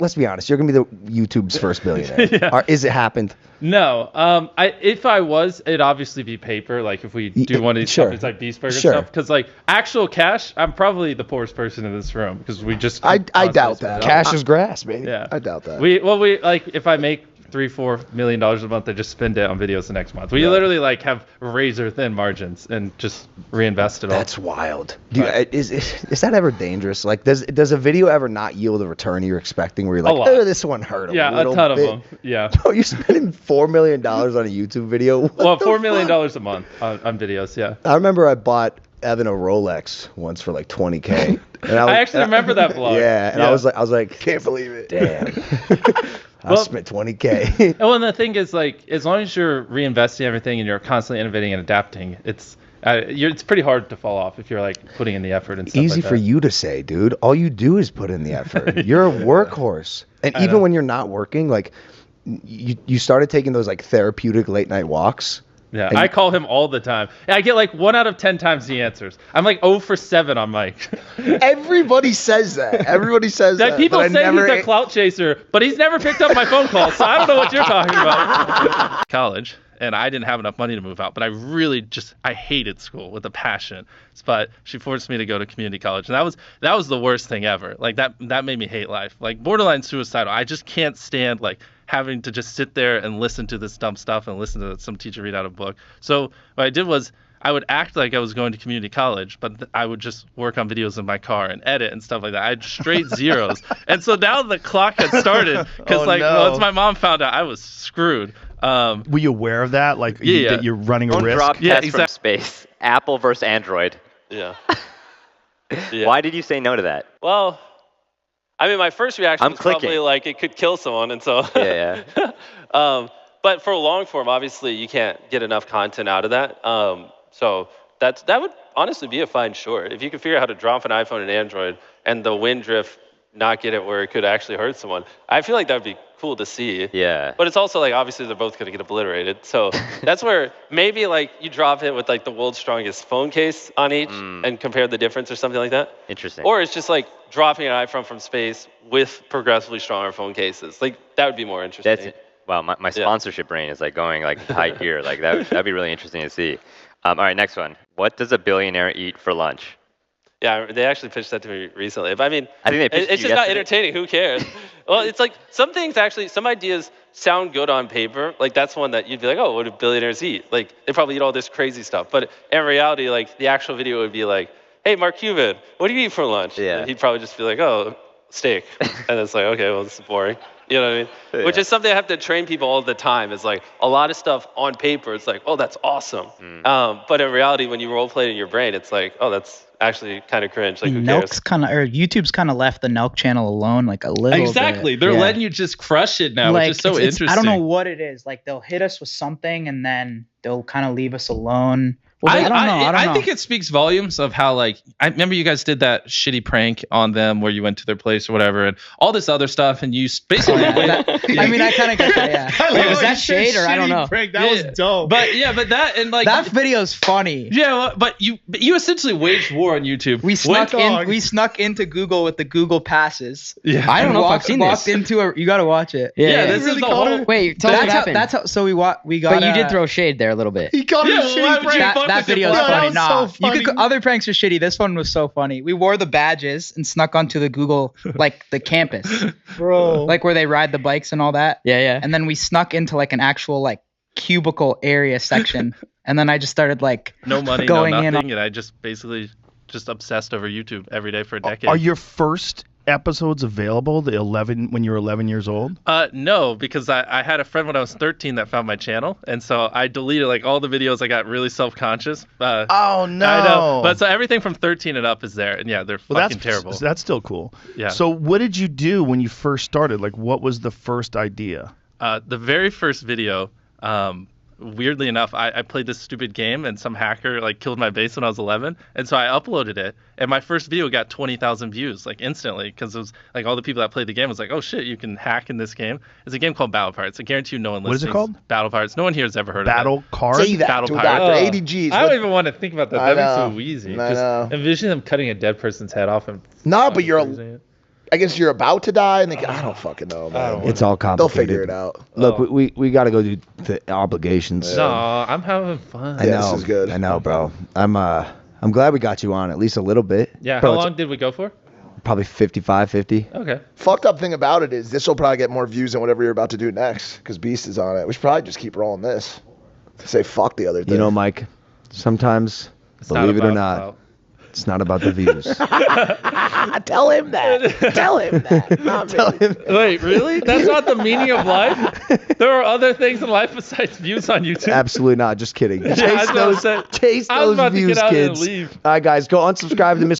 let's be honest, you're gonna be the YouTube's first billionaire. Yeah. Is it happened? No. If I was, it'd obviously be paper. Like if we do one of these Sure. companies like Beast Burger Sure. stuff, because like actual cash, I'm probably the poorest person in this room because we just. I constantly doubt spend that. it. Cash is grass, baby. Yeah. I doubt that. We like if I make $3-4 million a month, I just spend it on videos the next month. We literally like have razor thin margins and just reinvest it all. That's wild. Is that ever dangerous? Like, does a video ever not yield a return you're expecting? Where you're A lot. like, oh, this one hurt a yeah, little a ton bit. of them. Yeah. Bro, you're spending $4 million on a YouTube video. Well, $4 million a month on videos. Yeah. I remember I bought Evan a Rolex once for like $20K. And I actually remember that vlog. Yeah, and I was like, can't believe it. Damn. I spent $20K. Well, and the thing is, like, as long as you're reinvesting everything and you're constantly innovating and adapting, it's pretty hard to fall off if you're like putting in the effort and stuff. Easy like that. for you to say, dude. All you do is put in the effort. You're a workhorse. And I even know. when you're not working, like you started taking those like therapeutic late night walks. Yeah, And I call him all the time. And I get like 1 out of 10 times he answers. I'm like 0 for 7 on Mike. Everybody says that. Everybody says that. That people but say I never, he's a clout chaser, but he's never picked up my phone call, so I don't know what you're talking about. College, and I didn't have enough money to move out, but I hated school with a passion. But she forced me to go to community college, and that was the worst thing ever. Like that made me hate life. Like borderline suicidal. I just can't stand like having to just sit there and listen to this dumb stuff and listen to some teacher read out a book. So what I did was I would act like I was going to community college, but I would just work on videos in my car and edit and stuff like that. I had straight zeros. And so now the clock had started because once my mom found out, I was screwed. Were you aware of that? Like that you're running a Don't risk? drop tests exactly. from space. Apple versus Android. Yeah. Why did you say no to that? Well, I mean, my first reaction I'm was probably clicking. like it could kill someone, and so. Yeah. But for long form, obviously, you can't get enough content out of that. So that would honestly be a fine short if you could figure out how to drop an iPhone and Android, and the wind drift not get it where it could actually hurt someone. I feel like that would be cool to see. Yeah. But it's also like obviously they're both gonna get obliterated. So that's where maybe like you drop it with like the world's strongest phone case on each and compare the difference or something like that. Interesting. Or it's just like dropping an iPhone from space with progressively stronger phone cases. Like that would be more interesting. That's wow. My sponsorship brain is like going like high gear. Like that'd be really interesting to see. All right, next one. What does a billionaire eat for lunch? Yeah, they actually pitched that to me recently. But I mean, I think they pitched it's you just not yesterday. entertaining. Who cares? Well, it's like some things actually, some ideas sound good on paper. Like that's one that you'd be like, oh, what do billionaires eat? Like they probably eat all this crazy stuff. But in reality, like the actual video would be like, hey, Mark Cuban, what do you eat for lunch? Yeah. And he'd probably just be like, oh, steak. And it's like, okay, well, this is boring. You know what I mean? Yeah. Which is something I have to train people all the time. Is like a lot of stuff on paper. It's like, oh, that's awesome. But in reality, when you role play it in your brain, it's like, oh, that's actually kind of cringe. Like, who cares? YouTube's kind of left the Nelk channel alone, like a little Exactly. bit. They're Yeah. letting you just crush it now, Like, which is so it's- interesting. I don't know what it is. Like they'll hit us with something and then they'll kind of leave us alone. Well, I don't know. I don't know. I think it speaks volumes of how, like, I remember you guys did that shitty prank on them where you went to their place or whatever, and all this other stuff, and you basically. I mean, I kind of get that. Yeah. Wait, was that shade or I don't know? Prank, that was dope. But that and like That video's funny. Yeah, well, but you essentially waged war on YouTube. We snuck into Google with the Google passes. Yeah. I don't know if I've seen walked this. into a. You gotta watch it. Yeah, this is the whole. Wait, tell us what happened. That's how. So we got. But you did throw shade there a little bit. He called it Yeah, a shitty why would you prank. fuck That with video's your funny. was Nah, so funny. you could. Other pranks are shitty. This one was so funny. We wore the badges and snuck onto the Google, like the campus, Bro. like where they ride the bikes and all that. Yeah. And then we snuck into like an actual like cubicle area section, and then I just started like No money, going no in. nothing, and I just basically just obsessed over YouTube every day for a decade. Are your first episodes available? When you were 11 years old? No, because I had a friend when I was 13 that found my channel, and so I deleted like all the videos. I got really self-conscious. Oh no! I know, but so everything from 13 and up is there, and yeah, they're fucking that's terrible. That's still cool. Yeah. So what did you do when you first started? Like, what was the first idea? The very first video, weirdly enough, I played this stupid game and some hacker like killed my base when I was 11, and so I uploaded it, and my first video got 20,000 views like instantly because it was like all the people that played the game was like, oh shit, you can hack in this game. It's a game called Battle Pirates. I guarantee you no one What is it listening. called? Battle Pirates. No one here has ever heard of Battle card? Say that Battle to a Pirate. doctor. Oh. 80 G's. I don't even want to think about that. I That makes know. me wheezy. I Just know. envision them cutting a dead person's head off and No, but you're freezing it. I guess you're about to die, and I don't fucking know, man. It's all They'll complicated. figure it out. Look, we got to go do the obligations. No, I'm having fun. I Yeah, know. this is good. I know, bro. I'm glad we got you on at least a little bit. Yeah, Bro, how it's long did we go for? Probably 55, 50. Okay. Fucked up thing about it is this will probably get more views than whatever you're about to do next because Beast is on it. We should probably just keep rolling this. Say fuck the other thing. You know, Mike, sometimes, It's believe it or about not, clout. it's not about the views. Tell him that. Tell him that. Not me. Wait, really? That's not the meaning of life? There are other things in life besides views on YouTube? Absolutely not. Just kidding. I was Chase about to those, say- chase I was those about to views, get out and kids. leave. All right, guys, go unsubscribe to Mr.